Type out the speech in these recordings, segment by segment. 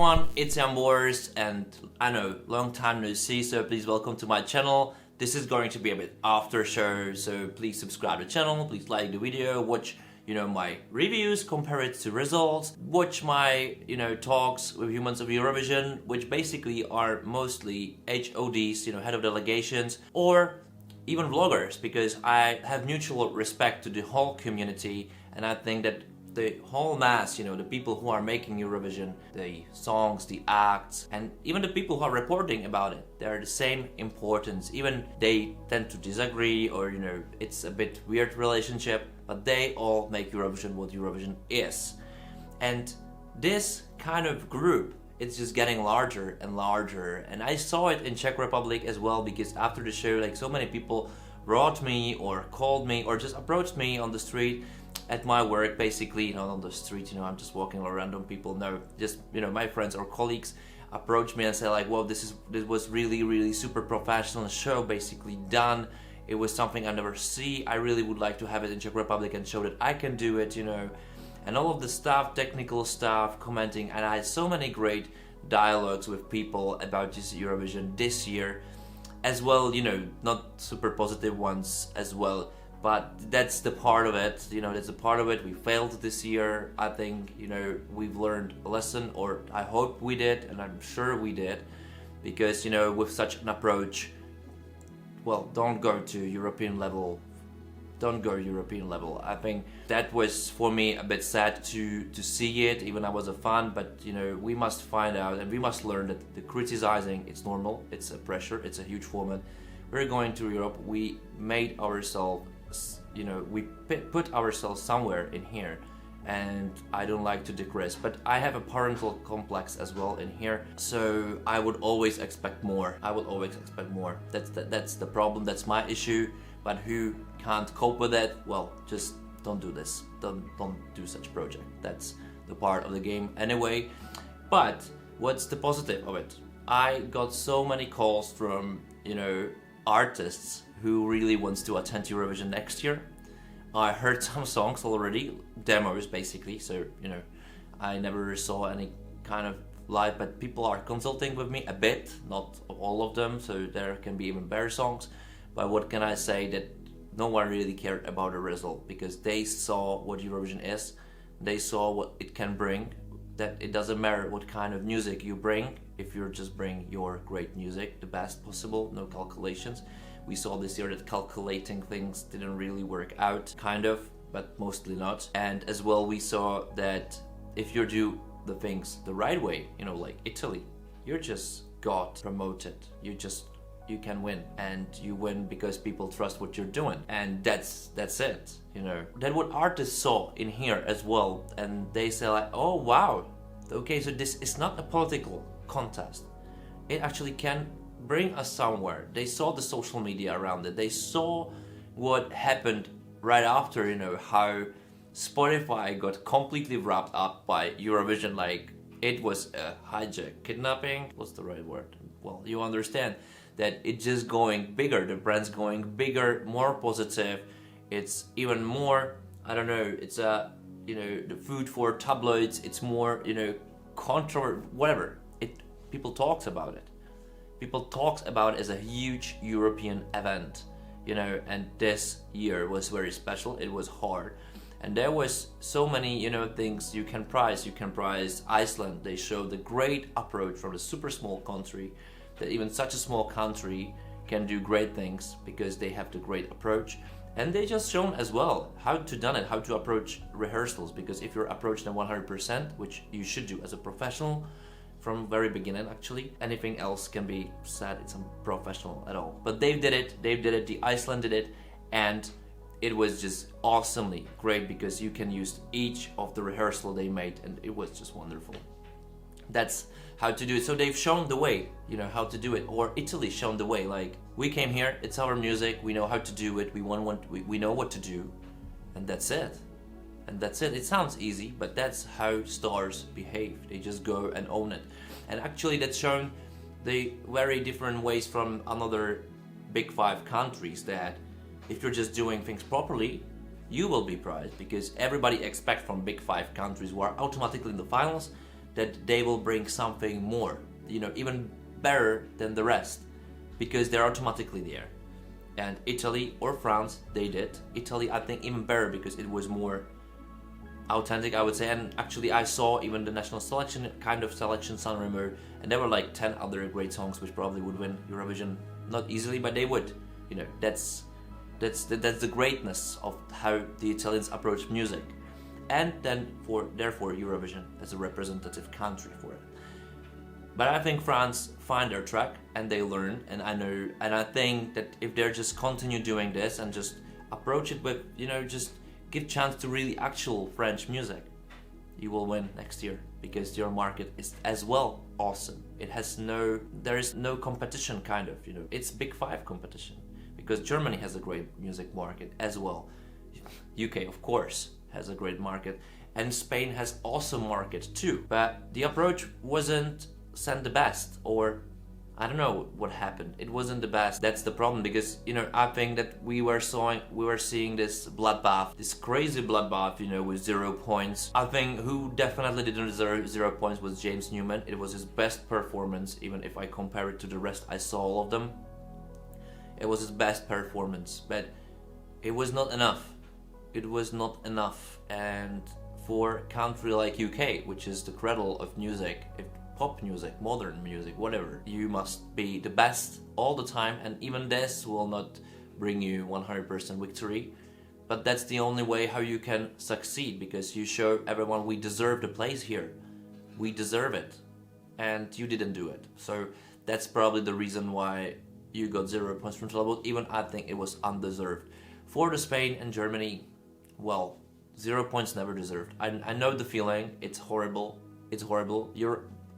everyone, it's Boris, and I know, long time no see, so please welcome to my channel. This is going to be a bit after show, so please subscribe to the channel, please like the video, watch my reviews, compare it to results, watch my talks with humans of Eurovision, which basically are mostly HODs, head of delegations, or even vloggers, because I have mutual respect to the whole community, and I think that the whole mass, the people who are making Eurovision, the songs, the acts, and even the people who are reporting about it, they're the same importance. Even they tend to disagree, or it's a bit weird relationship, but they all make Eurovision what Eurovision is. And this kind of group, it's just getting larger and larger. And I saw it in Czech Republic as well, because after the show, like, so many people wrote me or called me or just approached me on the street at my work, basically, not on the street, I'm just walking or random people. No, just, my friends or colleagues approach me and say like, well, this was really super professional show, basically done. It was something I never see. I really would like to have it in Czech Republic and show that I can do it, and all of the stuff, technical stuff, commenting. And I had so many great dialogues with people about this Eurovision this year as well, not super positive ones as well. But that's the part of it, that's a part of it. We failed this year. I think, we've learned a lesson, or I hope we did, and I'm sure we did. Because, with such an approach, well, don't go to European level. Don't go European level. I think that was, for me, a bit sad to see it, even I was a fan. But, we must find out, and we must learn that the criticizing, it's normal. It's a pressure, it's a huge format. We're going to Europe. We made ourselves, we put ourselves somewhere in here, and I don't like to digress, but I have a parental complex as well in here, so I would always expect more. That's the problem, that's my issue. But who can't cope with it, well, just don't do this. Don't do such project. That's the part of the game anyway. But what's the positive of it? I got so many calls from artists who really wants to attend Eurovision next year. I heard some songs already, demos basically, so I never saw any kind of live, but people are consulting with me a bit, not all of them, so there can be even better songs. But what can I say, that no one really cared about the result, because they saw what Eurovision is, they saw what it can bring, that it doesn't matter what kind of music you bring, if you just bring your great music, the best possible, no calculations. We saw this year that calculating things didn't really work out, kind of, but mostly not. And as well, we saw that if you do the things the right way, like Italy, you just got promoted. You can win, and you win because people trust what you're doing, and that's it. That what artists saw in here as well, and they say like, oh wow, okay, so this is not a political contest. It actually can bring us somewhere. They saw the social media around it. They saw what happened right after, how Spotify got completely wrapped up by Eurovision, like it was a hijack, kidnapping. What's the right word? Well, you understand that it's just going bigger. The brand's going bigger, more positive. It's even more, I don't know, it's the food for tabloids. It's more, whatever. People talks about it. People talks about it as a huge European event, and this year was very special. It was hard, and there was so many, things you can prize. You can prize Iceland. They showed the great approach from a super small country, that even such a small country can do great things because they have the great approach. And they just shown as well how to done it, how to approach rehearsals, because if you're approaching them 100%, which you should do as a professional, from very beginning actually. Anything else can be said, it's unprofessional at all. But they did it, the Iceland did it, and it was just awesomely great, because you can use each of the rehearsal they made, and it was just wonderful. That's how to do it. So they've shown the way, how to do it. Or Italy shown the way, like, we came here, it's our music, we know how to do it, we know what to do, and that's it. And that's it. It sounds easy, but that's how stars behave. They just go and own it. And actually that's shown the very different ways from another big 5 countries, that if you're just doing things properly, you will be prized, because everybody expects from big 5 countries who are automatically in the finals that they will bring something more, you know, even better than the rest, because they're automatically there. And Italy or France, they did. Italy, I think, even better because it was more authentic, I would say. And actually, I saw even the national selection, kind of selection, San Remo, and there were like 10 other great songs which probably would win Eurovision, not easily, but they would. You know, that's the greatness of how the Italians approach music, and then therefore Eurovision as a representative country for it. But I think France find their track and they learn, and I think that if they just continue doing this and just approach it with, you know, just give chance to really actual French music, you will win next year, because your market is as well awesome. There is no competition, kind of, you know, it's Big Five competition, because Germany has a great music market as well. UK, of course, has a great market, and Spain has awesome market too. But the approach wasn't sent the best, or I don't know what happened. It wasn't the best. That's the problem, because, you know, I think that we were seeing this bloodbath, this crazy bloodbath, you know, with 0 points. I think who definitely didn't deserve 0 points was James Newman. It was his best performance, even if I compare it to the rest. I saw all of them. It was his best performance, but it was not enough. It was not enough. And for a country like UK, which is the cradle of music, pop music, modern music, whatever, you must be the best all the time, and even this will not bring you 100% victory, but that's the only way how you can succeed, because you show everyone we deserve the place here, we deserve it, and you didn't do it. So that's probably the reason why you got 0 points from Trouble. Even I think it was undeserved. For the Spain and Germany, well, 0 points never deserved. I know the feeling. It's horrible. It's horrible.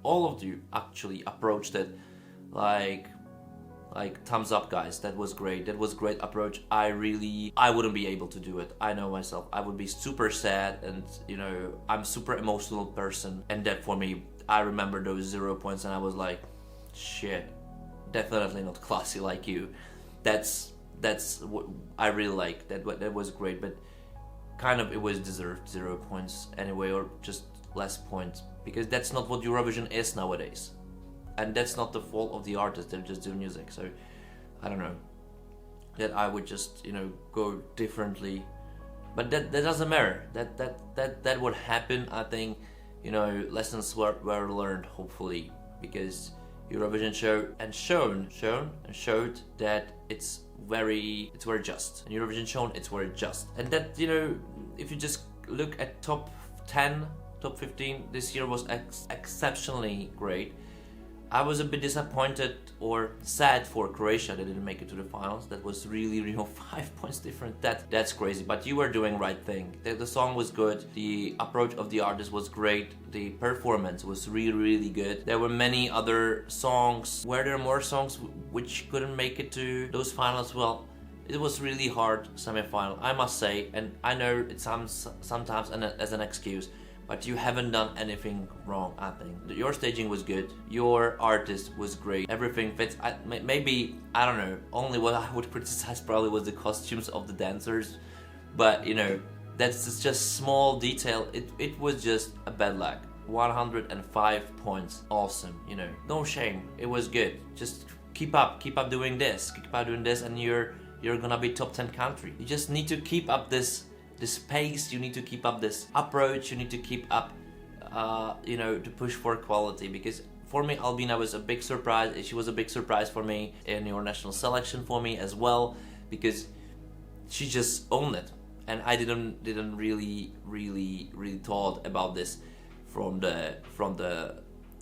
All of you actually approached it like thumbs up, guys. That was great. That was great approach. I wouldn't be able to do it. I know myself. I would be super sad, and you know, I'm super emotional person, and that for me, I remember those 0 points and I was like, shit, definitely not classy like you. That's what I really like. That was great, but kind of it was deserved 0 points anyway, or just less points, because that's not what Eurovision is nowadays, and that's not the fault of the artist. They're just doing music. So I don't know, that I would just, you know, go differently, but that doesn't matter. That would happen. I think, you know, lessons were learned, hopefully, because Eurovision showed that it's very just. And Eurovision shown it's very just, and that, you know, if you just look at top 10, top 15, this year was exceptionally great. I was a bit disappointed or sad for Croatia. They didn't make it to the finals. That was really, you know, 5 points different. That's crazy. But you were doing right thing. The song was good. The approach of the artist was great. The performance was really good. There were many other songs. Were there more songs which couldn't make it to those finals? Well, it was really hard semi-final, I must say. And I know it sounds sometimes as an excuse, but you haven't done anything wrong. I think your staging was good, your artist was great, everything fits. Maybe, I don't know, only what I would criticize probably was the costumes of the dancers, but you know, that's just small detail. It was just a bad luck. 105 points, awesome, you know, no shame, it was good. Just keep up doing this, and you're gonna be top 10 country. You just need to keep up this pace, you need to keep up this approach, you need to keep up, you know, to push for quality. Because for me, Albina was a big surprise. She was a big surprise for me in your national selection, for me as well, because she just owned it, and I didn't really thought about this from the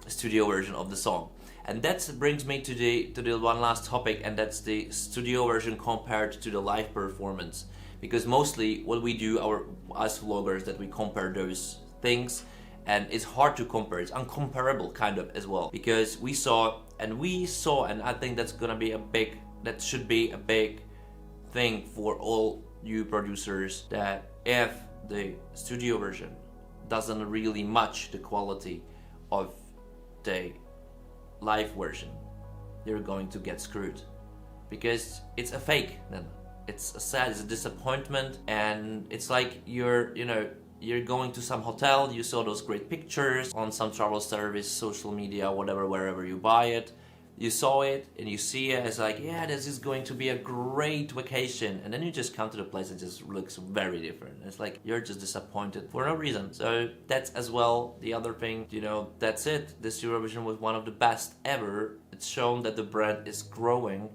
studio version of the song. And that brings me to the one last topic, and that's the studio version compared to the live performance. Because mostly what we do, us vloggers, that we compare those things, and it's hard to compare. It's uncomparable kind of as well, because we saw, and I think that should be a big thing for all you producers, that if the studio version doesn't really match the quality of the live version, you're going to get screwed, because it's a fake then. It's a disappointment, and it's like you you're going to some hotel, you saw those great pictures on some travel service, social media, whatever, wherever you buy it. You saw it and you see it, it's like, yeah, this is going to be a great vacation. And then you just come to the place and it just looks very different. It's like you're just disappointed for no reason. So that's as well the other thing, you know, that's it. This Eurovision was one of the best ever. It's shown that the brand is growing.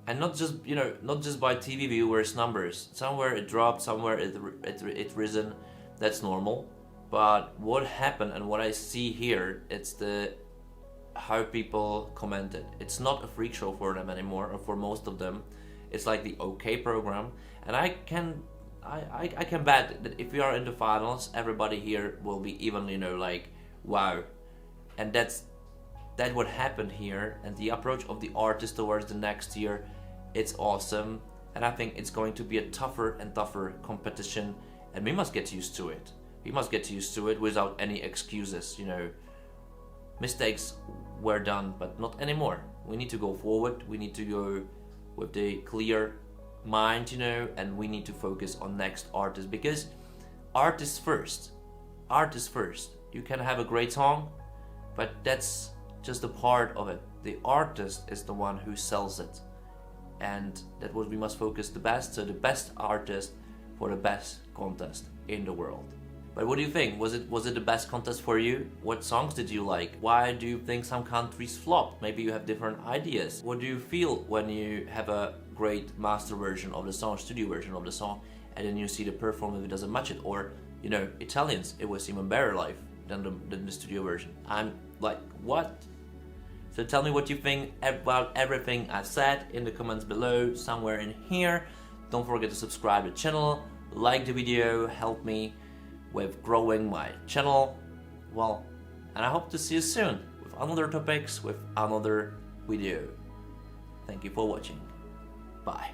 And not just, you know, not just by TV viewers numbers. Somewhere it dropped, somewhere it risen. That's normal. But what happened and what I see here, it's the how people commented. It's not a freak show for them anymore, or for most of them. It's like the OK program, and I can bet that if we are in the finals, everybody here will be even, you know, like, wow. And that what happened here, and the approach of the artist towards the next year, it's awesome. And I think it's going to be a tougher and tougher competition, and we must get used to it. We must get used to it without any excuses, you know. Mistakes were done, but not anymore. We need to go forward. We need to go with the clear mind, you know, and we need to focus on next artist, because artists first. Artists first. You can have a great song, but that's just a part of it. The artist is the one who sells it, and that what we must focus the best. So the best artist for the best contest in the world. But what do you think? Was it the best contest for you? What songs did you like? Why do you think some countries flopped? Maybe you have different ideas. What do you feel when you have a great master version of the song, studio version of the song, and then you see the performance, it doesn't match it? Or, you know, Italians, it was even better live than the studio version. I'm like, what? So tell me what you think about everything I've said in the comments below, somewhere in here. Don't forget to subscribe to the channel, like the video, help me with growing my channel. Well, and I hope to see you soon with another topics, with another video. Thank you for watching. Bye.